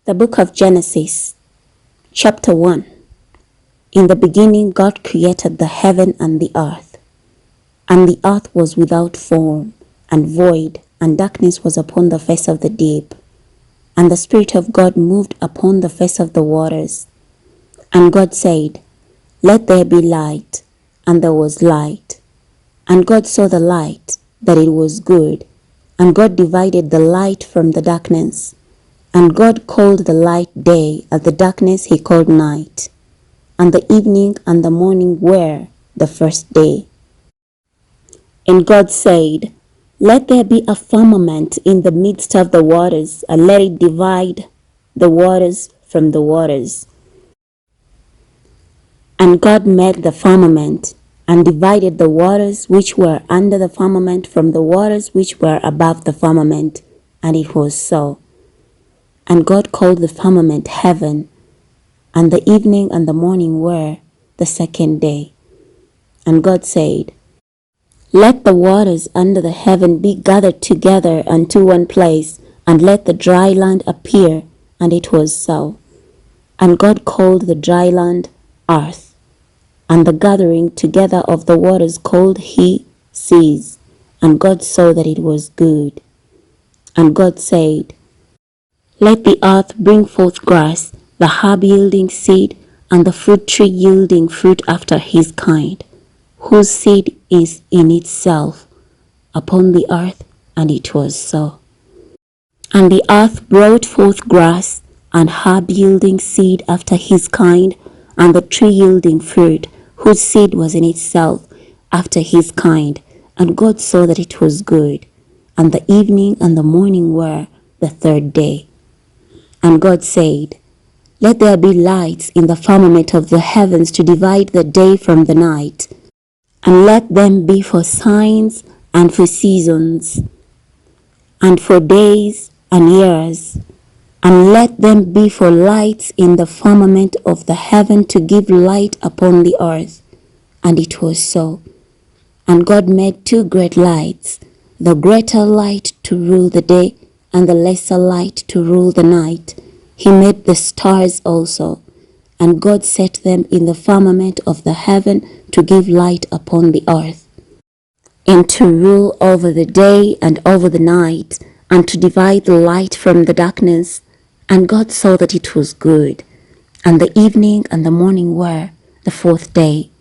The book of Genesis, chapter 1. In the beginning God created the heaven and the earth. And the earth was without form and void, and darkness was upon the face of the deep. And the Spirit of God moved upon the face of the waters. And God said, "Let there be light," and there was light. And God saw the light, that it was good. And God divided the light from the darkness. And God called the light day, and the darkness he called night. And the evening and the morning were the first day. And God said, "Let there be a firmament in the midst of the waters, and let it divide the waters from the waters." And God made the firmament, and divided the waters which were under the firmament from the waters which were above the firmament. And it was so. And God called the firmament heaven. And the evening and the morning were the second day. And God said, "Let the waters under the heaven be gathered together unto one place, and let the dry land appear." And it was so. And God called the dry land earth, and the gathering together of the waters called he seas. And God saw that it was good. And God said, "Let the earth bring forth grass, the herb yielding seed, and the fruit tree yielding fruit after his kind, whose seed is in itself upon the earth." And it was so. And the earth brought forth grass, and herb yielding seed after his kind, and the tree yielding fruit, whose seed was in itself after his kind. And God saw that it was good. And the evening and the morning were the third day. And God said, "Let there be lights in the firmament of the heavens to divide the day from the night, and let them be for signs and for seasons, and for days and years, and let them be for lights in the firmament of the heaven to give light upon the earth." And it was so. And God made two great lights, the greater light to rule the day, and the lesser light to rule the night. He made the stars also, and God set them in the firmament of the heaven to give light upon the earth, and to rule over the day and over the night, and to divide the light from the darkness. And God saw that it was good. And the evening and the morning were the fourth day.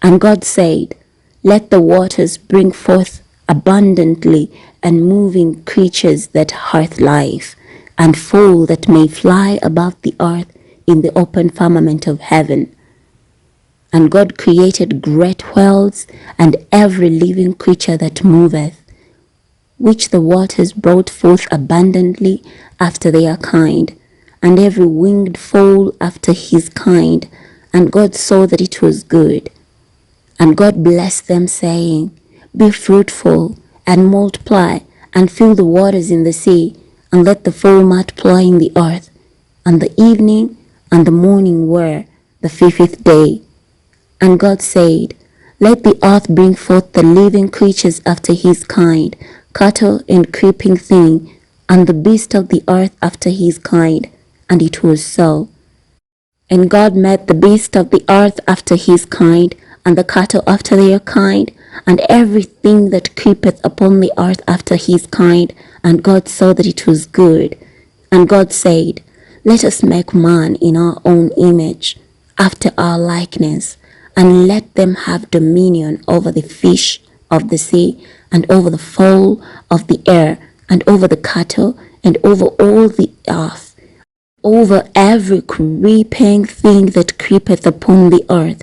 And God said, "Let the waters bring forth abundantly and moving creatures that hath life, and fowl that may fly above the earth in the open firmament of heaven." And God created great whales, and every living creature that moveth, which the waters brought forth abundantly after their kind, and every winged fowl after his kind. And God saw that it was good. And God blessed them, saying, "Be fruitful, and multiply, and fill the waters in the sea, and let the fowl multiply in the earth." And the evening and the morning were the fifth day. And God said, "Let the earth bring forth the living creatures after his kind, cattle and creeping thing, and the beast of the earth after his kind." And it was so. And God made the beast of the earth after his kind, and the cattle after their kind, and everything that creepeth upon the earth after his kind. And God saw that it was good. And God said, "Let us make man in our own image, after our likeness, and let them have dominion over the fish of the sea, and over the fowl of the air, and over the cattle, and over all the earth, over every creeping thing that creepeth upon the earth."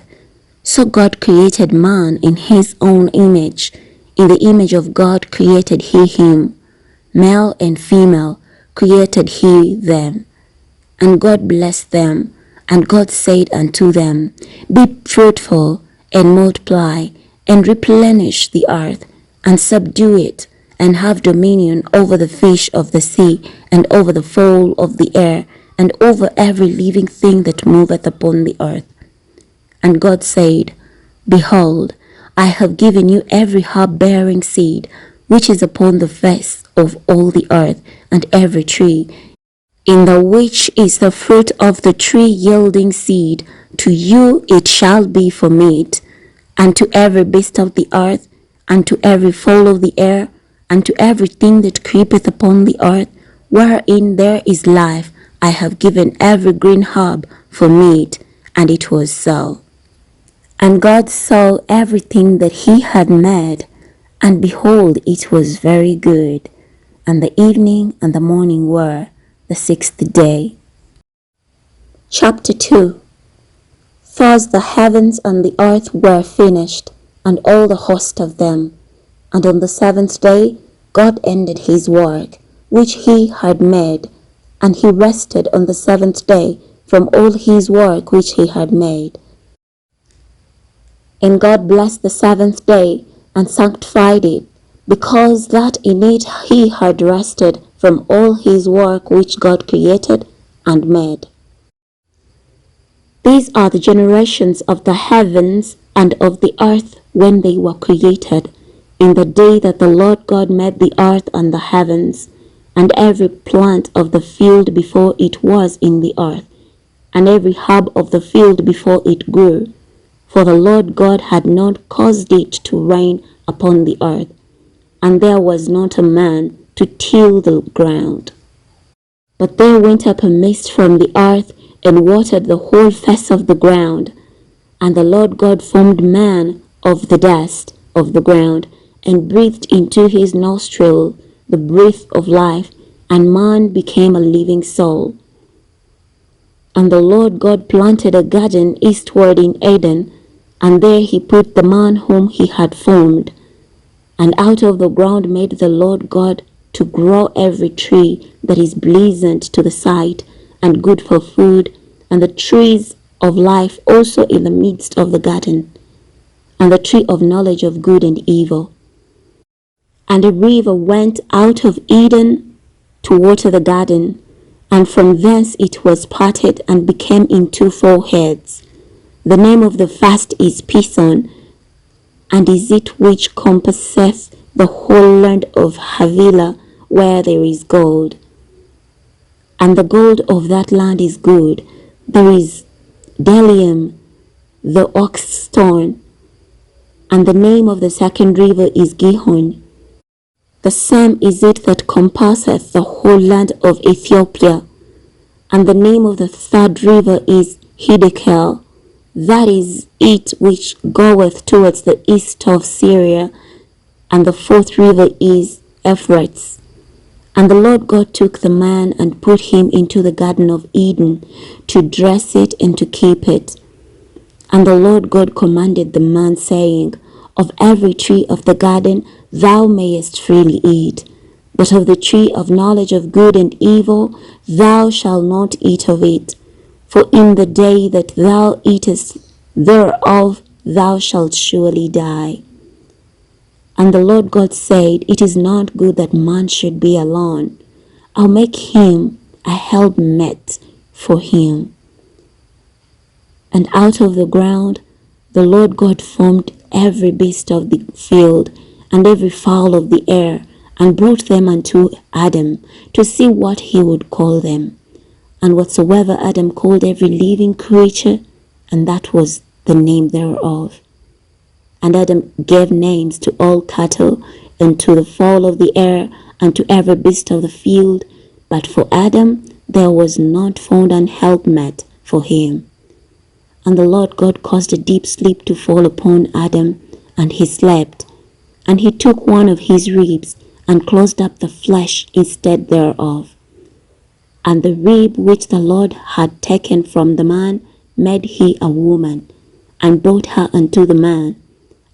So God created man in his own image. In the image of God created he him. Male and female created he them. And God blessed them. And God said unto them, "Be fruitful, and multiply, and replenish the earth, and subdue it, and have dominion over the fish of the sea, and over the fowl of the air, and over every living thing that moveth upon the earth." And God said, "Behold, I have given you every herb-bearing seed, which is upon the face of all the earth, and every tree in the which is the fruit of the tree yielding seed, to you it shall be for meat, and to every beast of the earth, and to every fowl of the air, and to everything that creepeth upon the earth, wherein there is life, I have given every green herb for meat. And it was so. And God saw everything that he had made, and behold, it was very good. And the evening and the morning were the sixth day. Chapter 2. Thus the heavens and the earth were finished, and all the host of them. And on the seventh day God ended his work, which he had made, and he rested on the seventh day from all his work which he had made. And God blessed the seventh day, and sanctified it, because that in it he had rested from all his work which God created and made. These are the generations of the heavens and of the earth when they were created, in the day that the Lord God made the earth and the heavens, and every plant of the field before it was in the earth, and every herb of the field before it grew. For the Lord God had not caused it to rain upon the earth, and there was not a man to till the ground. But there went up a mist from the earth, and watered the whole face of the ground. And the Lord God formed man of the dust of the ground, and breathed into his nostril the breath of life, and man became a living soul. And the Lord God planted a garden eastward in Eden, and there he put the man whom he had formed. And out of the ground made the Lord God to grow every tree that is pleasant to the sight, and good for food, and the trees of life also in the midst of the garden, and the tree of knowledge of good and evil. And a river went out of Eden to water the garden, and from thence it was parted and became into four heads. The name of the first is Pison, and is it which compasseth the whole land of Havilah, where there is gold. And the gold of that land is good. There is bdellium, the ox stone, and the name of the second river is Gihon. The same is it that compasseth the whole land of Ethiopia. And the name of the third river is Hiddekel. That is it which goeth towards the east of Syria. And the fourth river is Euphrates. And the Lord God took the man and put him into the garden of Eden, to dress it and to keep it. And the Lord God commanded the man, saying, Of every tree of the garden thou mayest freely eat, but of the tree of knowledge of good and evil thou shalt not eat of it. For in the day that thou eatest thereof thou shalt surely die. And the Lord God said, It is not good that man should be alone. I'll make him a helpmate for him. And out of the ground the Lord God formed every beast of the field, and every fowl of the air, and brought them unto Adam, to see what he would call them. And whatsoever Adam called every living creature, and that was the name thereof. And Adam gave names to all cattle, and to the fowl of the air, and to every beast of the field. But for Adam there was not found an helpmate for him. And the Lord God caused a deep sleep to fall upon Adam, and he slept. And he took one of his ribs, and closed up the flesh instead thereof. And the rib which the Lord had taken from the man made he a woman, and brought her unto the man.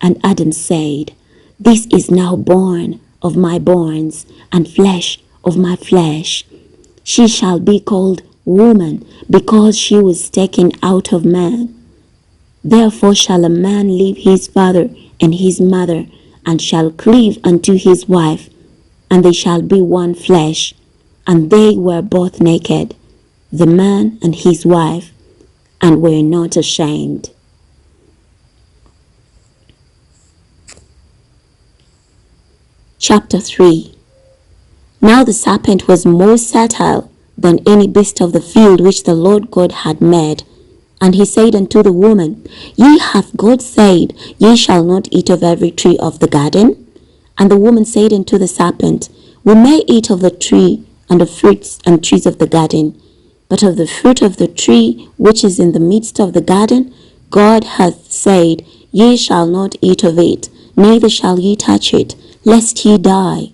And Adam said, This is now born of my bones, and flesh of my flesh. She shall be called woman, because she was taken out of man. Therefore shall a man leave his father and his mother, and shall cleave unto his wife, and they shall be one flesh. And they were both naked, the man and his wife, and were not ashamed. Chapter 3. Now the serpent was more subtle than any beast of the field which the Lord God had made. And he said unto the woman, Ye hath God said, Ye shall not eat of every tree of the garden? And the woman said unto the serpent, We may eat of the tree and the fruits and trees of the garden, but of the fruit of the tree which is in the midst of the garden, God hath said, Ye shall not eat of it, neither shall ye touch it, lest ye die.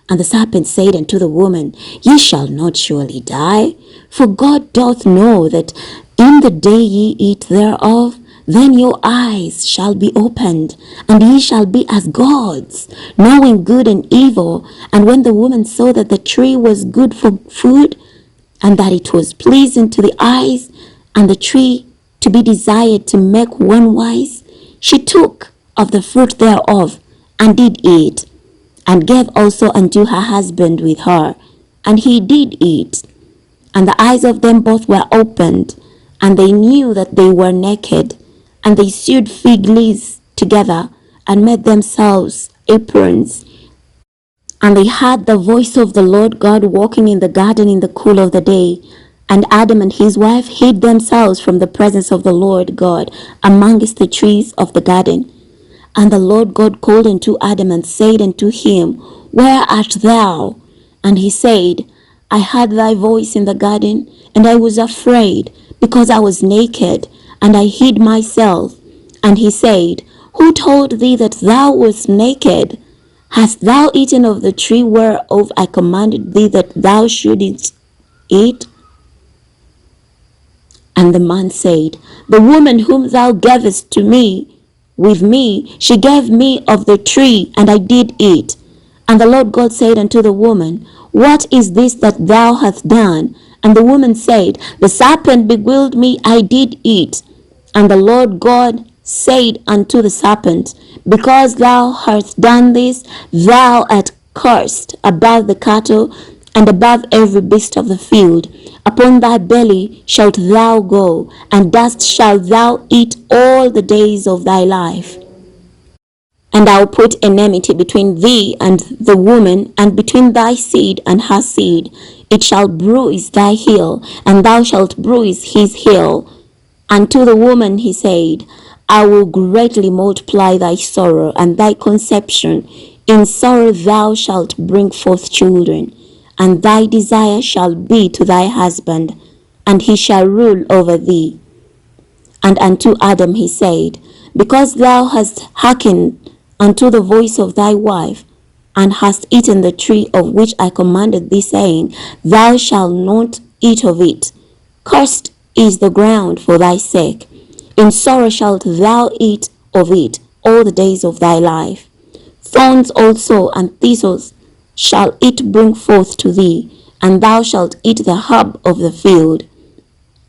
And the serpent said unto the woman, Ye shall not surely die, for God doth know that in the day ye eat thereof, then your eyes shall be opened, and ye shall be as gods, knowing good and evil. And when the woman saw that the tree was good for food, and that it was pleasing to the eyes, and the tree to be desired to make one wise, she took of the fruit thereof, and did eat, and gave also unto her husband with her, and he did eat. And the eyes of them both were opened, and they knew that they were naked. And they sewed fig leaves together, and made themselves aprons. And they heard the voice of the Lord God walking in the garden in the cool of the day. And Adam and his wife hid themselves from the presence of the Lord God amongst the trees of the garden. And the Lord God called unto Adam and said unto him, Where art thou? And he said, I heard thy voice in the garden, and I was afraid, because I was naked, and I hid myself. And he said, Who told thee that thou wast naked? Hast thou eaten of the tree whereof I commanded thee that thou shouldest eat? And the man said, The woman whom thou gavest to me, with me, she gave me of the tree, and I did eat. And the Lord God said unto the woman, What is this that thou hast done? And the woman said, The serpent beguiled me, I did eat. And the Lord God said unto the serpent, Because thou hast done this, thou art cursed above the cattle, and above every beast of the field. Upon thy belly shalt thou go, and dust shalt thou eat all the days of thy life. And I will put enmity between thee and the woman, and between thy seed and her seed. It shall bruise thy heel, and thou shalt bruise his heel. And to the woman he said, I will greatly multiply thy sorrow and thy conception. In sorrow thou shalt bring forth children, and thy desire shall be to thy husband, and he shall rule over thee. And unto Adam he said, Because thou hast hearkened unto the voice of thy wife, and hast eaten the tree of which I commanded thee, saying, Thou shalt not eat of it. Cursed is the ground for thy sake. In sorrow shalt thou eat of it all the days of thy life. Thorns also and thistles shall it bring forth to thee, and thou shalt eat the herb of the field.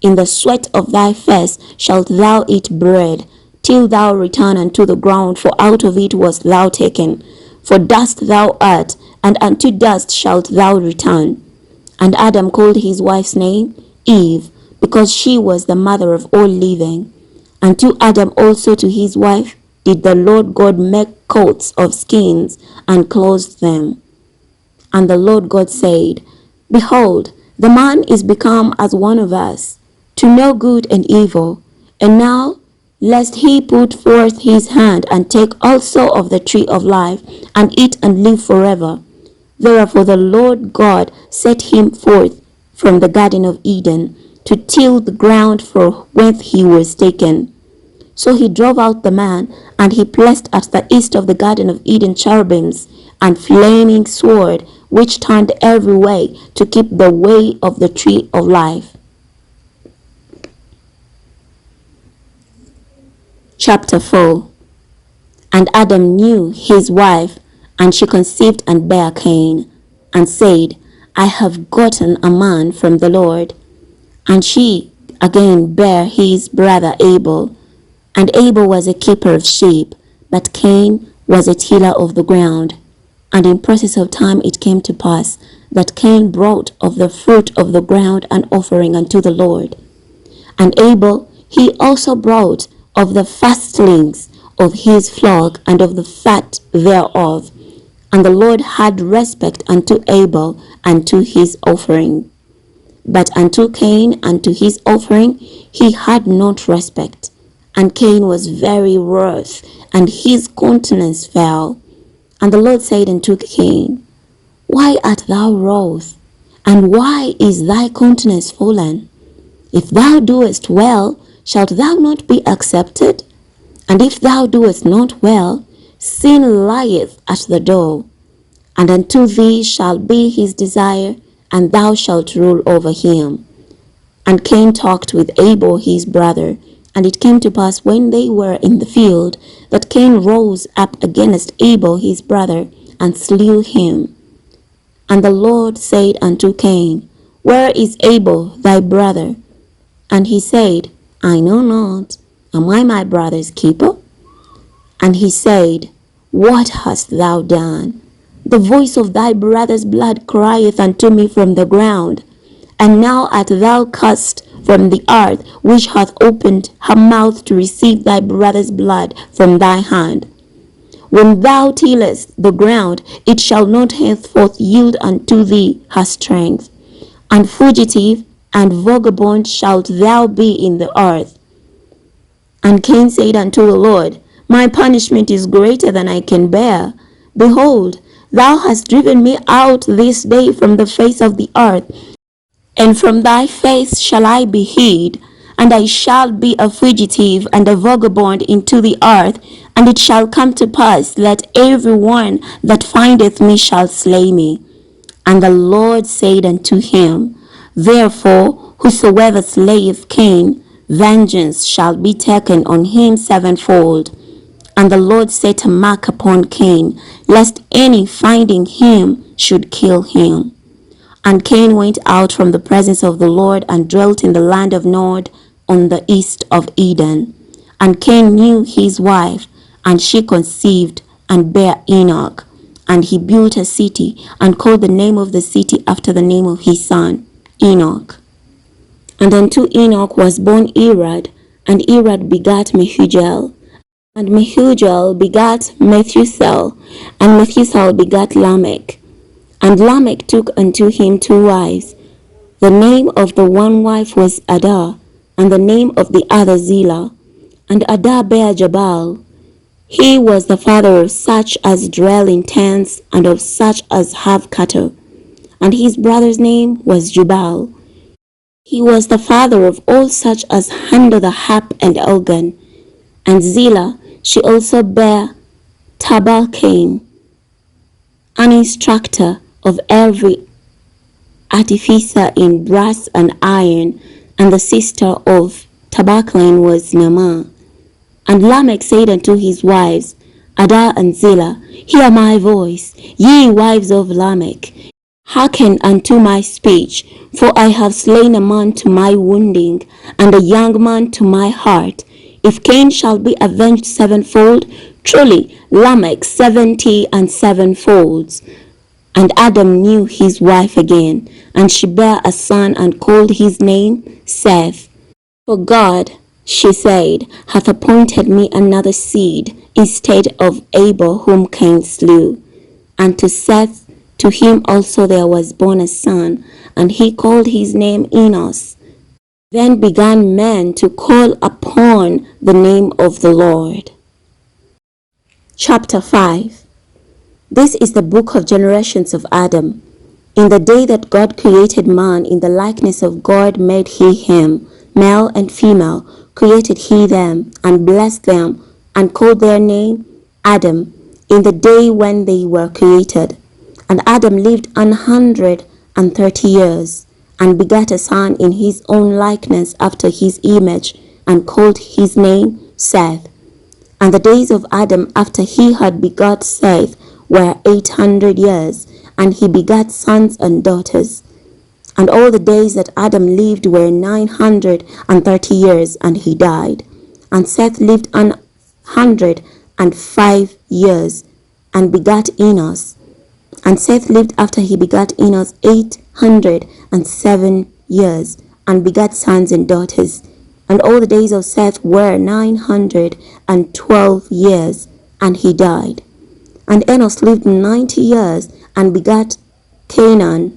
In the sweat of thy face shalt thou eat bread, till thou return unto the ground, for out of it wast thou taken. For dust thou art, and unto dust shalt thou return. And Adam called his wife's name Eve, because she was the mother of all living. And to Adam also to his wife did the Lord God make coats of skins, and clothed them. And the Lord God said, Behold, the man is become as one of us, to know good and evil. And now, lest he put forth his hand and take also of the tree of life, and eat and live forever. Therefore the Lord God set him forth from the garden of Eden, to till the ground for whence he was taken. So he drove out the man, and he placed at the east of the garden of Eden cherubims and flaming sword, which turned every way to keep the way of the tree of life. Chapter 4. And Adam knew his wife, and she conceived and bare Cain, and said, I have gotten a man from the Lord. And she again bare his brother Abel. And Abel was a keeper of sheep, but Cain was a tiller of the ground. And in process of time it came to pass that Cain brought of the fruit of the ground an offering unto the Lord. And Abel he also brought of the firstlings of his flock and of the fat thereof. And the Lord had respect unto Abel and to his offering. But unto Cain and to his offering he had not respect. And Cain was very wroth, and his countenance fell. And the Lord said unto Cain, Why art thou wroth? And why is thy countenance fallen? If thou doest well, shalt thou not be accepted? And if thou doest not well, sin lieth at the door, and unto thee shall be his desire, and thou shalt rule over him. And Cain talked with Abel his brother, and it came to pass when they were in the field, that Cain rose up against Abel his brother, and slew him. And the Lord said unto Cain, Where is Abel thy brother? And he said, I know not. Am I my brother's keeper? And he said, What hast thou done? The voice of thy brother's blood crieth unto me from the ground. And now art thou cast from the earth, which hath opened her mouth to receive thy brother's blood from thy hand. When thou tillest the ground, it shall not henceforth yield unto thee her strength. And fugitive and vagabond shalt thou be in the earth. And Cain said unto the Lord, My punishment is greater than I can bear. Behold, thou hast driven me out this day from the face of the earth, and from thy face shall I be hid, and I shall be a fugitive and a vagabond into the earth. And it shall come to pass that every one that findeth me shall slay me. And the Lord said unto him, Therefore whosoever slayeth Cain, vengeance shall be taken on him sevenfold. And the Lord set a mark upon Cain, lest any finding him should kill him. And Cain went out from the presence of the Lord and dwelt in the land of Nod on the east of Eden. And Cain knew his wife, and she conceived and bare Enoch. And he built a city, and called the name of the city after the name of his son, Enoch. And unto Enoch was born Irad, and Irad begat Mehujael. And Mehujael begat Methusael, and Methusael begat Lamech. And Lamech took unto him 2 wives. The name of the one wife was Adah, and the name of the other Zillah. And Adah bare Jabal. He was the father of such as dwell in tents, and of such as have cattle. And his brother's name was Jubal. He was the father of all such as handle the harp and organ. And Zillah, she also bare Tubal-Cain, an instructor of every artificer in brass and iron, and the sister of Tubal-Cain was Naamah. And Lamech said unto his wives, Adah and Zillah, Hear my voice, ye wives of Lamech. Hearken unto my speech, for I have slain a man to my wounding, and a young man to my heart. If Cain shall be avenged sevenfold, truly Lamech 77 folds. And Adam knew his wife again, and she bare a son, and called his name Seth. For God, she said, hath appointed me another seed instead of Abel whom Cain slew. And to Seth, to him also there was born a son, and he called his name Enos. Then began men to call upon the name of the Lord. Chapter 5. This is the book of generations of Adam. In the day that God created man, in the likeness of God made he him, male and female created he them, and blessed them, and called their name Adam, in the day when they were created. And Adam lived 130 years, and begat a son in his own likeness after his image, and called his name Seth. And the days of Adam after he had begot Seth were 800 years, and he begat sons and daughters. And all the days that Adam lived were 930 years, and he died. And Seth lived 105 years, and begat Enos. And Seth lived after he begat Enos 807 years, and begat sons and daughters. And all the days of Seth were 912 years, and he died. And Enos lived 90 years, and begat Canaan.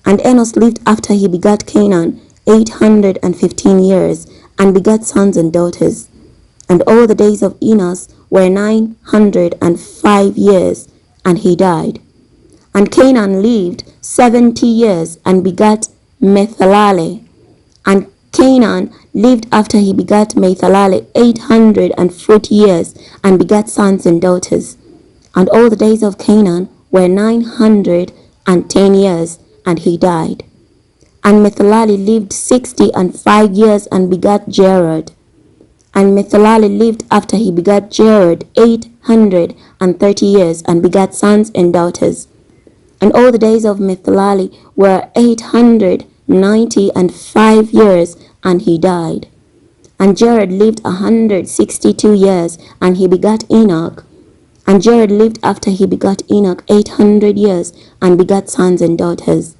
And Enos lived after he begat Canaan 815 years, and begat sons and daughters. And all the days of Enos were 905 years, and he died. And Canaan lived 70 years, and begat Methalalel. And Canaan lived after he begat Methalalel 840 years, and begat sons and daughters. And all the days of Canaan were 910 years, and he died. And Methalalel lived 65 years, and begat Jared. And Methalalel lived after he begat Jared 830 years, and begat sons and daughters. And all the days of Methalalel were 895 years, and he died. And Jared lived 162 years, and he begat Enoch. And Jared lived after he begat Enoch 800 years, and begat sons and daughters.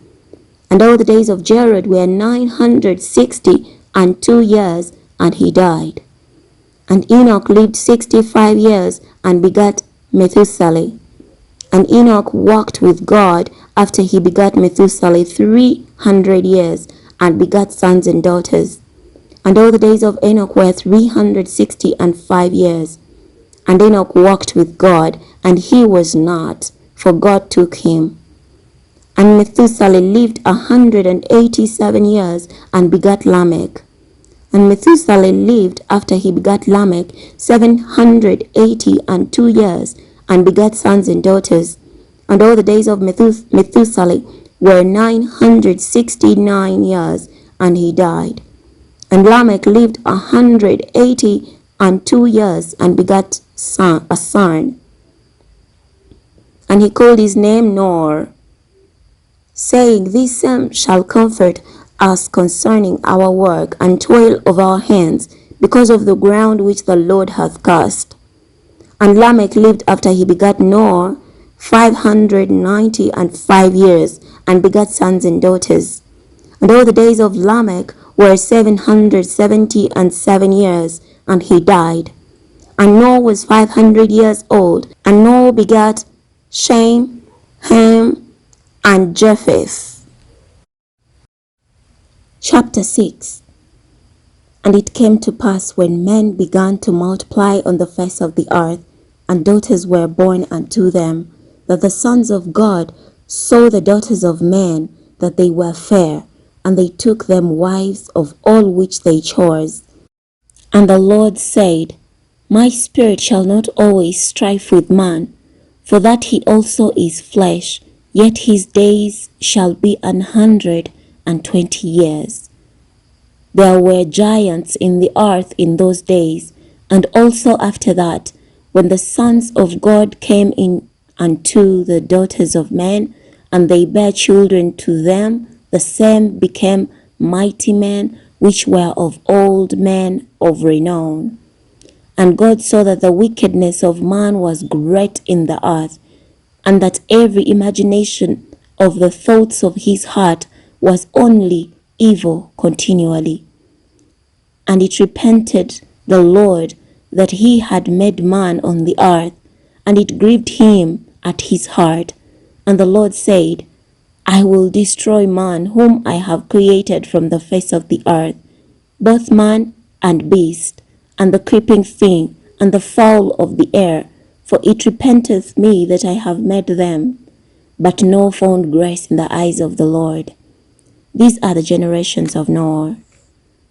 And all the days of Jared were 962 years, and he died. And Enoch lived 65 years, and begat Methuselah. And Enoch walked with God after he begat Methuselah 300 years, and begat sons and daughters. And all the days of Enoch were 365 years. And Enoch walked with God, and he was not, for God took him. And Methuselah lived 187 years, and begat Lamech. And Methuselah lived after he begat Lamech 782 years, and begat sons and daughters. And all the days of Methuselah were 969 years, and he died. And Lamech lived 182 years, and begat a son. And he called his name Noah, saying, This same shall comfort us concerning our work and toil of our hands, because of the ground which the Lord hath cast. And Lamech lived after he begat Noah 595 years, and begat sons and daughters. And all the days of Lamech were 777 years, and he died. And Noah was 500 years old, and Noah begat Shem, Ham, and Japheth. Chapter 6. And it came to pass, when men began to multiply on the face of the earth, and daughters were born unto them, that the sons of God saw the daughters of men, that they were fair, and they took them wives of all which they chose. And the Lord said, My spirit shall not always strive with man, for that he also is flesh, yet his days shall be 120 years. There were giants in the earth in those days, and also after that, when the sons of God came in unto the daughters of men, and they bare children to them, the same became mighty men, which were of old men of renown. And God saw that the wickedness of man was great in the earth, and that every imagination of the thoughts of his heart was only evil continually. And it repented the Lord that he had made man on the earth, and it grieved him at his heart. And the Lord said, I will destroy man whom I have created from the face of the earth, both man and beast, and the creeping thing, and the fowl of the air, for it repenteth me that I have made them. But Noah found grace in the eyes of the Lord. These are the generations of Noah.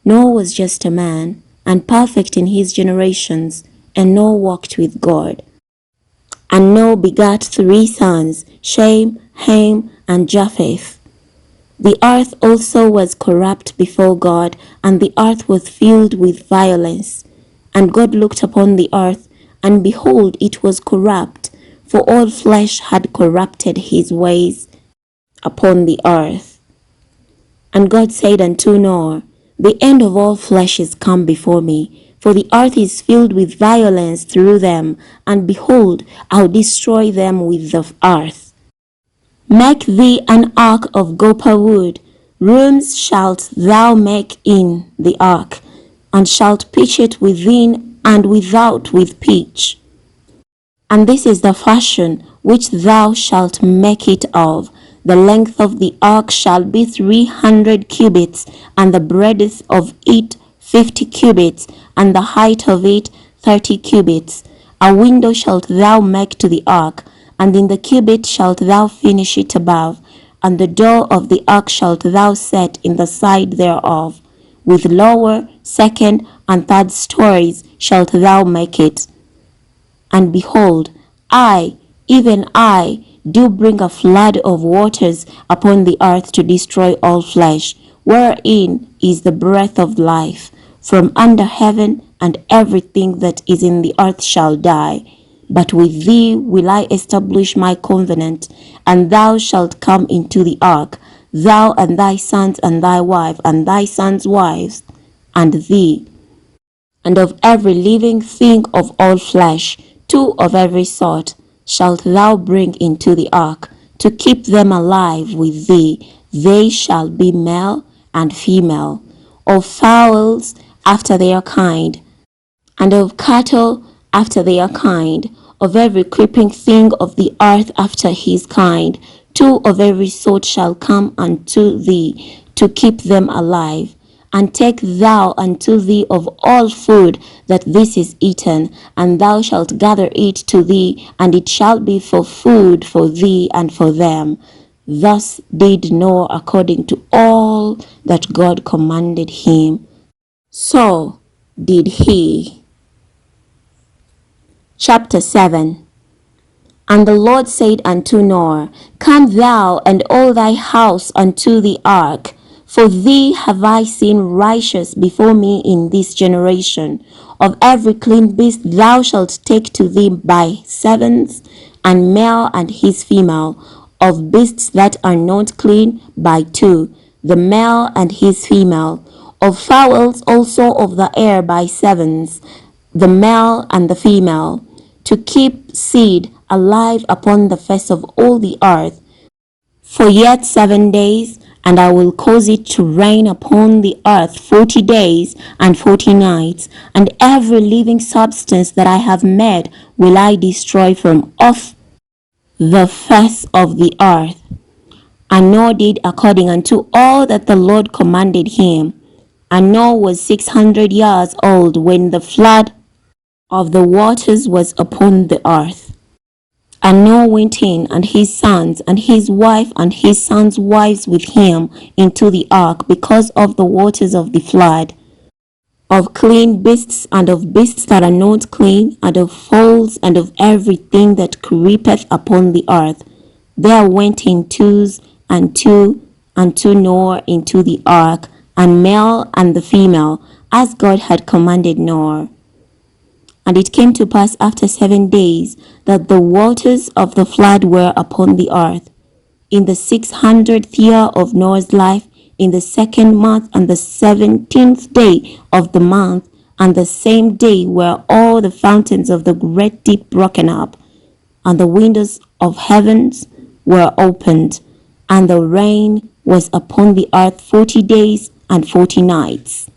Noah was just a man, and perfect in his generations, and Noah walked with God. And Noah begat 3 sons, Shem, Ham, and Japheth. The earth also was corrupt before God, and the earth was filled with violence. And God looked upon the earth, and behold, it was corrupt, for all flesh had corrupted his ways upon the earth. And God said unto Noah, The end of all flesh is come before me, for the earth is filled with violence through them, and behold, I'll destroy them with the earth. Make thee an ark of gopher wood. Rooms shalt thou make in the ark, and shalt pitch it within and without with pitch. And this is the fashion which thou shalt make it of. The length of the ark shall be 300 cubits, and the breadth of it 50 cubits, and the height of it 30 cubits. A window shalt thou make to the ark, and in the cubit shalt thou finish it above, and the door of the ark shalt thou set in the side thereof. With lower, second, and third stories shalt thou make it. And behold, I, even I, do bring a flood of waters upon the earth to destroy all flesh, wherein is the breath of life, from under heaven, and everything that is in the earth shall die. But with thee will I establish my covenant, and thou shalt come into the ark, thou and thy sons and thy wife and thy sons' wives, and thee. And of every living thing of all flesh, 2 of every sort, shalt thou bring into the ark, to keep them alive with thee. They shall be male and female, of fowls after their kind, and of cattle after their kind, of every creeping thing of the earth after his kind. 2 of every sort shall come unto thee, to keep them alive. And take thou unto thee of all food that this is eaten, and thou shalt gather it to thee, and it shall be for food for thee and for them. Thus did Noah according to all that God commanded him. So did he. Chapter 7. And the Lord said unto Noah, Come thou and all thy house unto the ark, for thee have I seen righteous before me in this generation. Of every clean beast thou shalt take to thee by sevens, and male and his female. Of beasts that are not clean by 2, the male and his female. Of fowls also of the air by sevens, the male and the female, to keep seed alive upon the face of all the earth. For yet 7 days, and I will cause it to rain upon the earth 40 days and 40 nights, and every living substance that I have made will I destroy from off the face of the earth. And Noah did according unto all that the Lord commanded him. And Noah was 600 years old when the flood of the waters was upon the earth. And Noah went in, and his sons, and his wife, and his sons' wives with him into the ark, because of the waters of the flood. Of clean beasts, and of beasts that are not clean, and of fowls, and of everything that creepeth upon the earth. There went in 2s and 2 unto Noah into the ark, and male and the female, as God had commanded Noah. And it came to pass after 7 days that the waters of the flood were upon the earth. In the 600th year of Noah's life, in the 2nd month, and the 17th day of the month, and the same day were all the fountains of the great deep broken up, and the windows of heavens were opened, and the rain was upon the earth 40 days and 40 nights.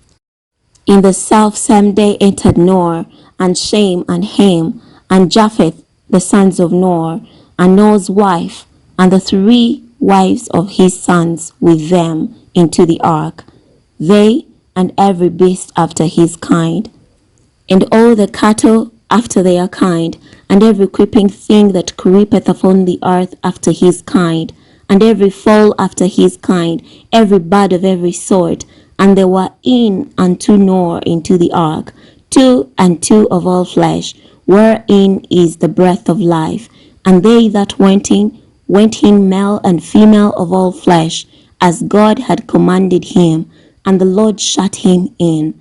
In the selfsame day entered Noah, and Shem, and Ham, and Japheth, the sons of Noah, and Noah's wife, and the 3 wives of his sons with them into the ark, they and every beast after his kind, and all the cattle after their kind, and every creeping thing that creepeth upon the earth after his kind, and every fowl after his kind, every bird of every sort. And they were in unto Noah into the ark, 2 and 2 of all flesh, wherein is the breath of life. And they that went in male and female of all flesh, as God had commanded him, and the Lord shut him in.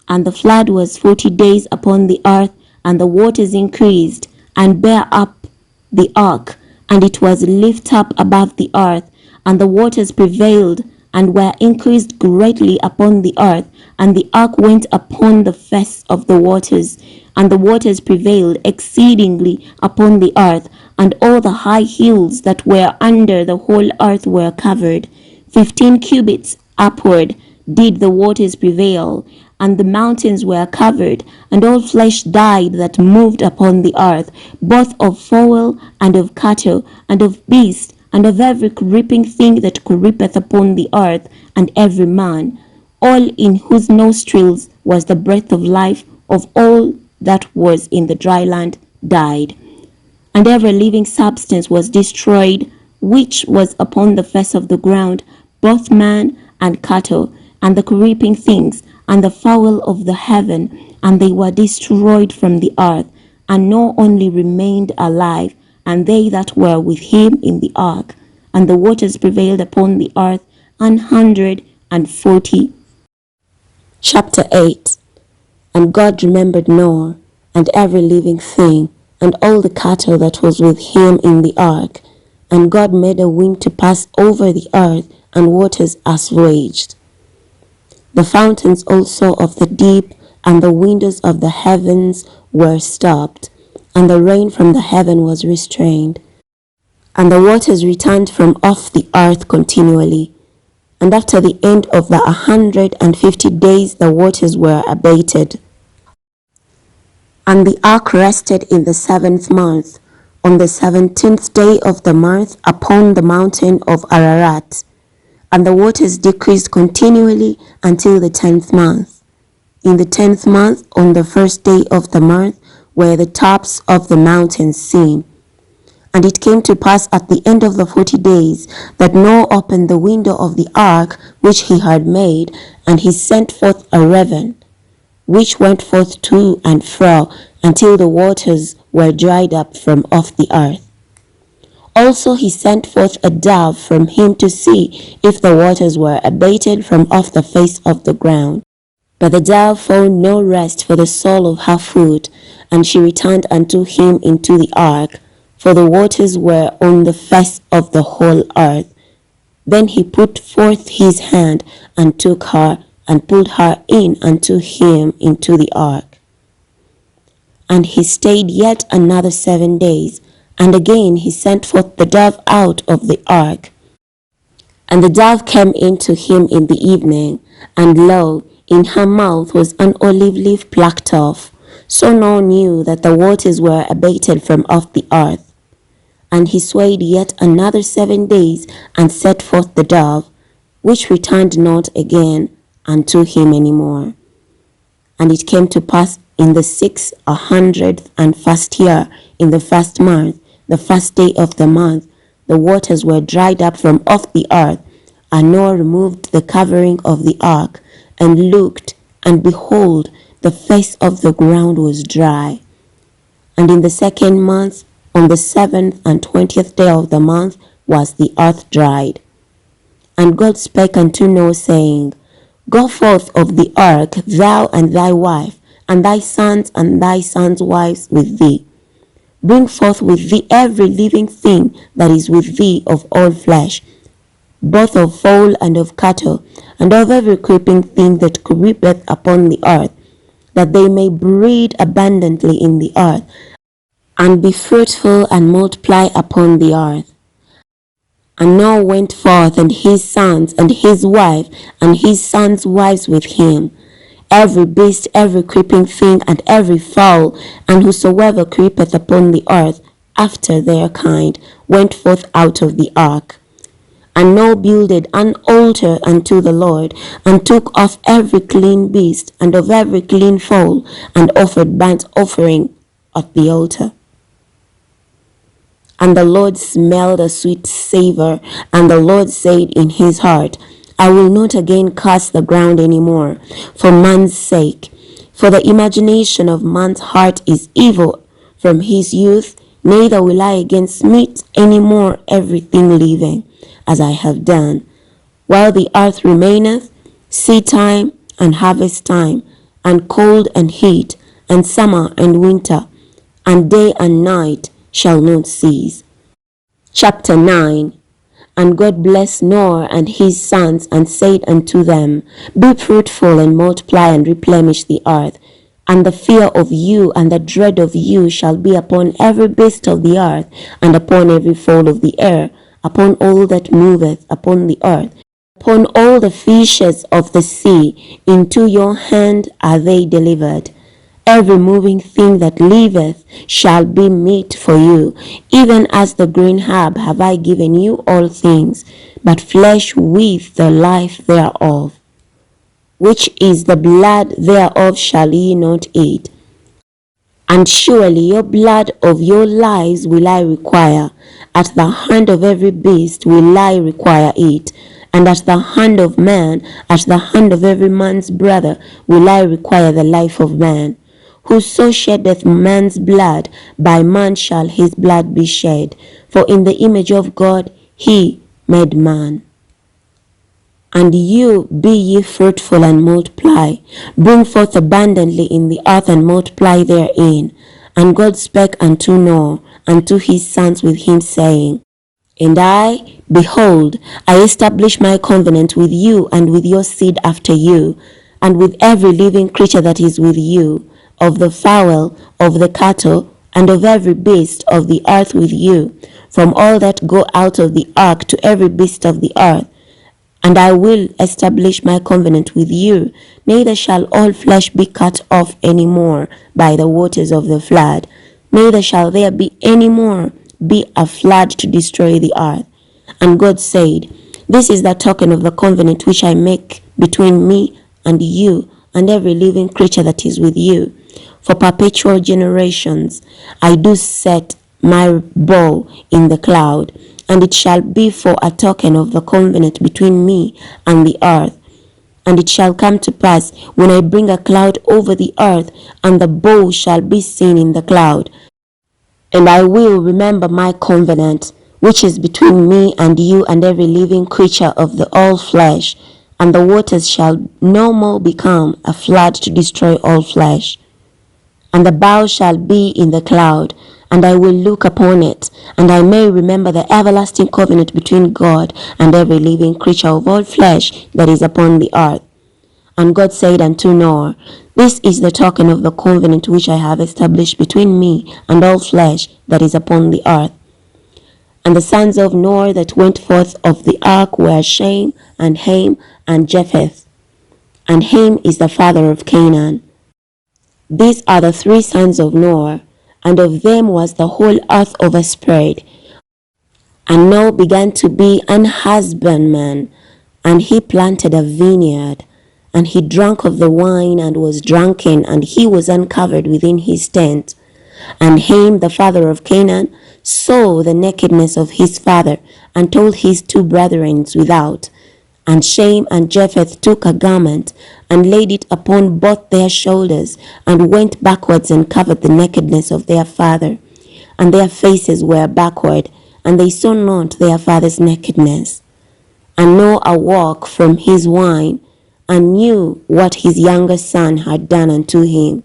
And the flood was 40 days upon the earth, and the waters increased, and bare up the ark, and it was lift up above the earth, and the waters prevailed, and were increased greatly upon the earth, and the ark went upon the face of the waters, and the waters prevailed exceedingly upon the earth, and all the high hills that were under the whole earth were covered. 15 cubits upward did the waters prevail, and the mountains were covered, and all flesh died that moved upon the earth, both of fowl and of cattle, and of beast, and of every creeping thing that creepeth upon the earth, and every man, all in whose nostrils was the breath of life, of all that was in the dry land, died. And every living substance was destroyed, which was upon the face of the ground, both man and cattle, and the creeping things, and the fowl of the heaven, and they were destroyed from the earth, and Noah only remained alive, and they that were with him in the ark. And the waters prevailed upon the earth 140. Chapter 8. And God remembered Noah, and every living thing, and all the cattle that was with him in the ark. And God made a wind to pass over the earth, and waters assuaged. The fountains also of the deep and the windows of the heavens were stopped, and the rain from the heaven was restrained. And the waters returned from off the earth continually. And after the end of the 150 days the waters were abated. And the ark rested in the 7th month, on the 17th day of the month, upon the mountain of Ararat. And the waters decreased continually until the 10th month. In the 10th month, on the 1st day of the month, were the tops of the mountains seen. And it came to pass at the end of the 40 days that Noah opened the window of the ark which he had made, and he sent forth a raven, which went forth to and fro until the waters were dried up from off the earth. Also he sent forth a dove from him to see if the waters were abated from off the face of the ground. But the dove found no rest for the sole of her foot, and she returned unto him into the ark, for the waters were on the face of the whole earth. Then he put forth his hand, and took her, and pulled her in unto him into the ark. And he stayed yet another 7 days, and again he sent forth the dove out of the ark. And the dove came in to him in the evening, and lo, in her mouth was an olive leaf plucked off. So Noah knew that the waters were abated from off the earth. And he stayed yet another 7 days, and set forth the dove, which returned not again unto him any more. And it came to pass in the 601st year, in the 1st month, the 1st day of the month, the waters were dried up from off the earth. And Noah removed the covering of the ark, and looked, and behold, the face of the ground was dry. And in the 2nd month, on the 7th and 20th day of the month, was the earth dried. And God spake unto Noah, saying, Go forth of the ark, thou and thy wife, and thy sons wives with thee. Bring forth with thee every living thing that is with thee of all flesh, both of fowl and of cattle, and of every creeping thing that creepeth upon the earth, that they may breed abundantly in the earth, and be fruitful and multiply upon the earth. And Noah went forth, and his sons, and his wife, and his sons' wives with him, every beast, every creeping thing, and every fowl, and whosoever creepeth upon the earth, after their kind, went forth out of the ark. And Noah builded an altar unto the Lord, and took off every clean beast, and of every clean fowl, and offered burnt offering at the altar. And the Lord smelled a sweet savour, and the Lord said in his heart, I will not again curse the ground any more, for man's sake. For the imagination of man's heart is evil from his youth, neither will I again smite any more everything living, as I have done. While the earth remaineth, seed time and harvest time, and cold and heat, and summer and winter, and day and night shall not cease. Chapter 9. And God blessed Noah and his sons, and said unto them, Be fruitful, and multiply, and replenish the earth. And the fear of you and the dread of you shall be upon every beast of the earth, and upon every fowl of the air, upon all that moveth upon the earth, upon all the fishes of the sea. Into your hand are they delivered. every moving thing that liveth shall be meat for you. Even as the green herb have I given you all things, but flesh with the life thereof, which is the blood thereof shall ye not eat. And surely your blood of your lives will I require. At the hand of every beast will I require it. And at the hand of man, at the hand of every man's brother, will I require the life of man. Whoso sheddeth man's blood, by man shall his blood be shed. For in the image of God he made man. And you, be ye fruitful and multiply, bring forth abundantly in the earth and multiply therein. And God spake unto Noah and to his sons with him, saying, And I, behold, I establish my covenant with you and with your seed after you, and with every living creature that is with you, of the fowl, of the cattle, and of every beast of the earth with you, from all that go out of the ark to every beast of the earth. And I will establish my covenant with you, neither shall all flesh be cut off any more by the waters of the flood, neither shall there be any more be a flood to destroy the earth. And God said, This is the token of the covenant which I make between me and you and every living creature that is with you. For perpetual generations I do set my bow in the cloud, and it shall be for a token of the covenant between me and the earth. And it shall come to pass, when I bring a cloud over the earth, and the bow shall be seen in the cloud, and I will remember my covenant, which is between me and you and every living creature of the all flesh, and the waters shall no more become a flood to destroy all flesh. And the bow shall be in the cloud, and I will look upon it, and I may remember the everlasting covenant between God and every living creature of all flesh that is upon the earth. And God said unto Noah, This is the token of the covenant which I have established between me and all flesh that is upon the earth. And the sons of Noah that went forth of the ark were Shem, and Ham, and Japheth. And Ham is the father of Canaan. These are the three sons of Noah, and of them was the whole earth overspread. And Noah began to be an husbandman, and he planted a vineyard. And he drank of the wine, and was drunken, and he was uncovered within his tent. And Ham, the father of Canaan, saw the nakedness of his father, and told his two brethren without. And Shem and Japheth took a garment, and laid it upon both their shoulders, and went backwards and covered the nakedness of their father. And their faces were backward, and they saw not their father's nakedness. And Noah awoke from his wine, and knew what his younger son had done unto him.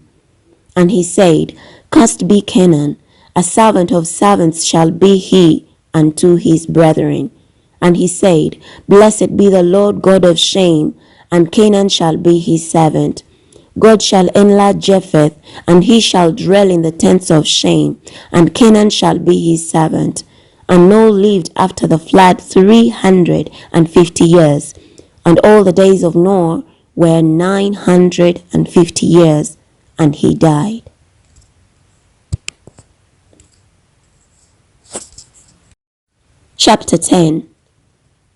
And he said, Cursed be Canaan, a servant of servants shall be he unto his brethren. And he said, Blessed be the Lord God of Shem, and Canaan shall be his servant. God shall enlarge Japheth, and he shall dwell in the tents of Shem, and Canaan shall be his servant. And Noah lived after the flood 350 years, and all the days of Noah were 950 years, and he died. Chapter 10.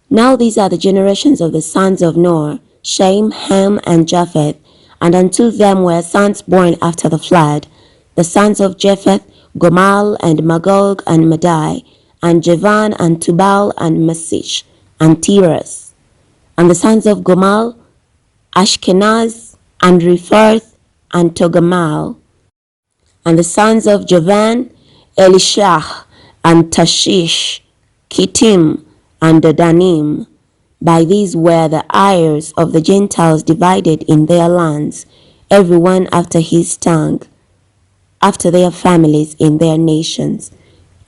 Now these are the generations of the sons of Noah, Shem, Ham, and Japheth, and unto them were sons born after the flood. The sons of Japheth, Gomal, and Magog, and Madai, and Javan, and Tubal, and Masish, and Tiras. And the sons of Gomal, Ashkenaz, and Riphath, and Togamal. And the sons of Javan, Elishah, and Tashish, Kittim, and Danim. By these were the heirs of the Gentiles divided in their lands, every one after his tongue, after their families in their nations.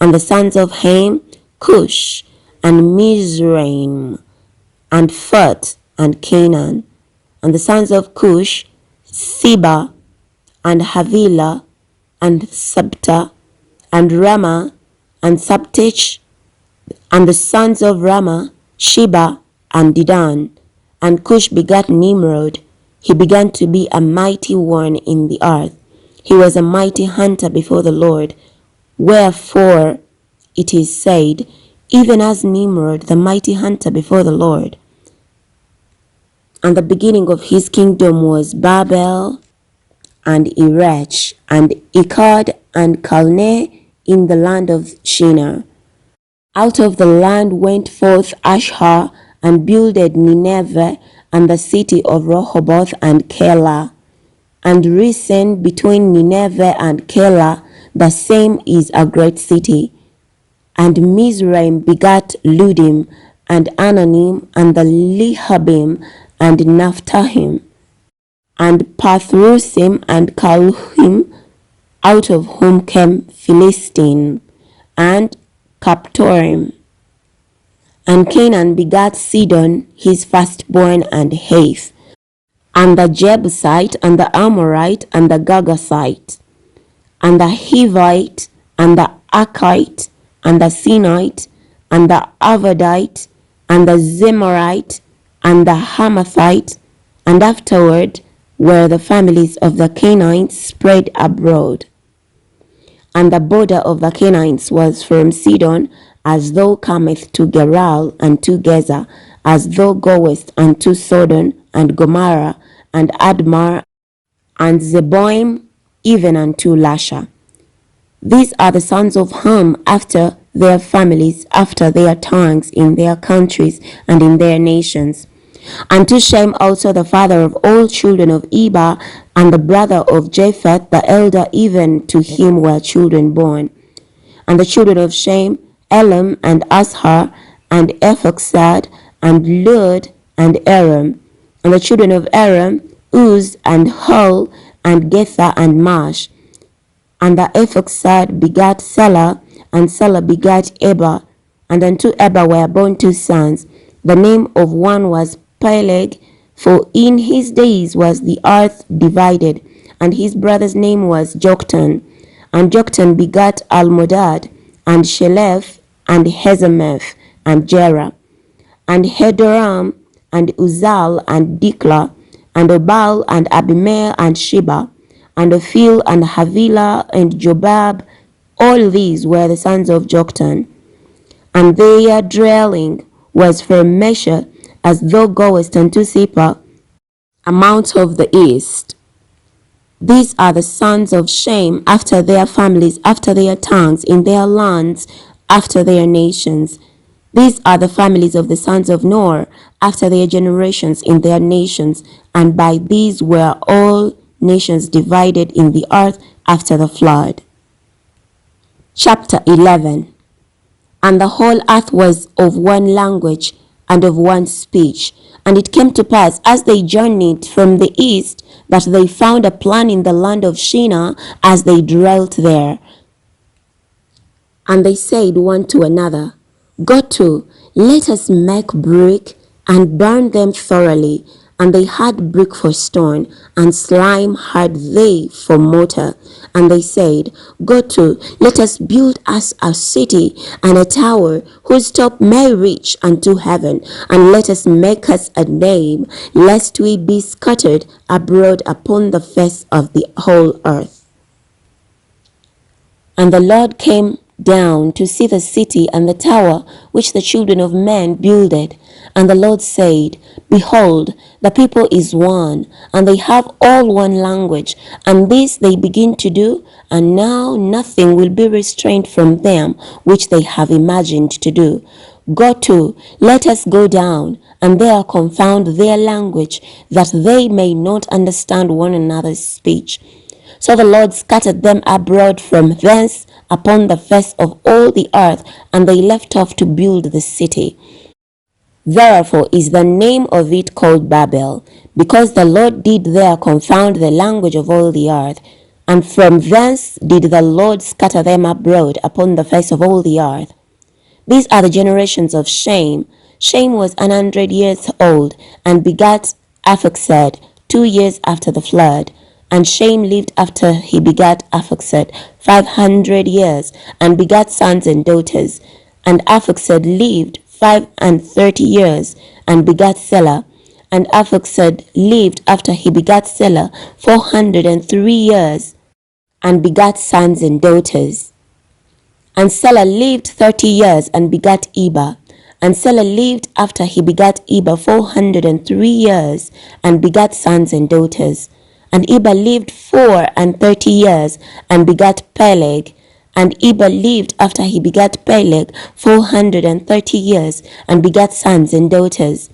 And the sons of Ham, Cush, and Mizraim, and Phut, and Canaan. And the sons of Cush, Seba, and Havilah, and Sabta, and Ramah, and Sabtich. And the sons of Ramah, Sheba, and Dedan. And Cush begat Nimrod. He began to be a mighty one in the earth. He was a mighty hunter before the Lord. Wherefore it is said, even as Nimrod, the mighty hunter before the Lord. And the beginning of his kingdom was Babel and Erech and Akkad and Calneh in the land of Shinar. Out of the land went forth Ashur and builded Nineveh and the city of Rehoboth and Calah. And Resen between Nineveh and Calah, the same is a great city. And Mizraim begat Ludim and Ananim and the Lehabim and Naphtahim and Pathrusim and Kaluhim, out of whom came Philistine and Captorim. And Canaan begat Sidon his firstborn and Hath, and the Jebusite and the Amorite and the Girgasite, and the Hivite and the Archite and the Sinite and the Arvadite and the Zemarite and the Hamathite. And afterward were the families of the Canaanites spread abroad. And the border of the Canaanites was from Sidon, as thou comest to Gerar, and to Gezer, as thou goest unto Sodom and Gomorrah, and Admah, and Zeboim, even unto Lasha. These are the sons of Ham after their families, after their tongues, in their countries, and in their nations. And to Shem also the father of all children of Eber, and the brother of Japheth, the elder, even to him were children born. And the children of Shem, Elam, and Ashar, and Ephaxad, and Lud, and Aram. And the children of Aram, Uz, and Hul, and Gether, and Mash. And the Ephaxad begat Selah, and Selah begat Eber. And unto Eber were born two sons. The name of one was Peleg, for in his days was the earth divided, and his brother's name was Joktan. And Joktan begat Almodad, and Sheleph, and Hezemeth, and Jerah, and Hedoram, and Uzal, and Diklah, and Obal, and Abimael, and Sheba, and Ophel, and Havilah, and Jobab. All these were the sons of Joktan. And their dwelling was from Mesha, as thou goest unto Sepha, a mount of the east. These are the sons of Shem after their families, after their tongues, in their lands, after their nations. These are the families of the sons of Noah, after their generations, in their nations. And by these were all nations divided in the earth after the flood. Chapter 11. And the whole earth was of one language and of one speech. And it came to pass, as they journeyed from the east, that they found a plain in the land of Shinar, as they dwelt there. And they said one to another, Go to, let us make brick, and burn them thoroughly. And they had brick for stone, and slime had they for mortar. And they said, Go to, let us build us a city and a tower, whose top may reach unto heaven. And let us make us a name, lest we be scattered abroad upon the face of the whole earth. And the Lord came down to see the city and the tower which the children of men builded. And the Lord said, Behold, the people is one, and they have all one language, and this they begin to do, and now nothing will be restrained from them which they have imagined to do. Go to, let us go down, and there confound their language, that they may not understand one another's speech. So the Lord scattered them abroad from thence upon the face of all the earth, and they left off to build the city. Therefore is the name of it called Babel, because the Lord did there confound the language of all the earth. And from thence did the Lord scatter them abroad upon the face of all the earth. These are the generations of Shem. Shem was 100 years old, and begat Arphaxad 2 years after the flood. And Shem lived after he begat Arphaxad 500 years, and begat sons and daughters. And Arphaxad lived 35 years, and begat Selah. And Arphaxad lived after he begat Selah 403 years, and begat sons and daughters. And Salah lived 30 years and begat Eber. And Salah lived after he begat Eber 403 years and begat sons and daughters. And Eber lived 34 years and begat Peleg. And Eber lived after he begat Peleg 430 years and begat sons and daughters.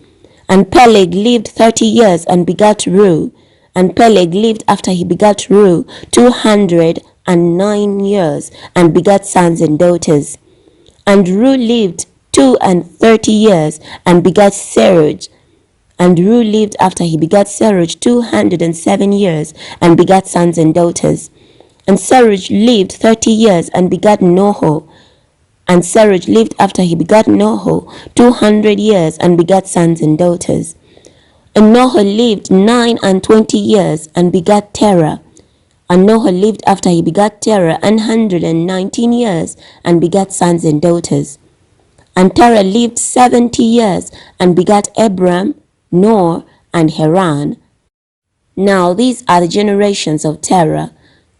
And Peleg lived 30 years and begat Reu. And Peleg lived after he begat Reu 209 years and begat sons and daughters. And Reu lived 32 years and begat Serug. And Reu lived after he begat Serug 207 years and begat sons and daughters. And Serug lived 30 years and begat Noho. And Serug lived after he begat Noho 200 years and begat sons and daughters. And Noah lived 29 years and begat Terah. And Noah lived after he begat Terah 119 years and begat sons and daughters. And Terah lived 70 years and begat Abram, Noah, and Haran. Now these are the generations of Terah.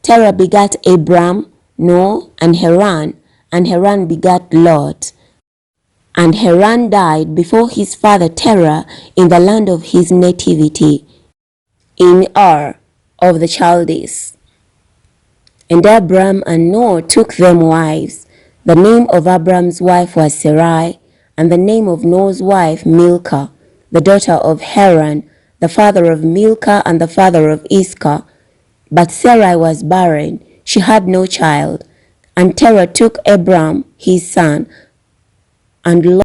Terah begat Abram, Noah, and Haran begat Lot. And Haran died before his father Terah in the land of his nativity, in Ur of the Chaldees. And Abram and Noah took them wives. The name of Abram's wife was Sarai, and the name of Noah's wife Milcah, the daughter of Haran, the father of Milcah and the father of Iscah. But Sarai was barren, she had no child. And Terah took Abram his son, and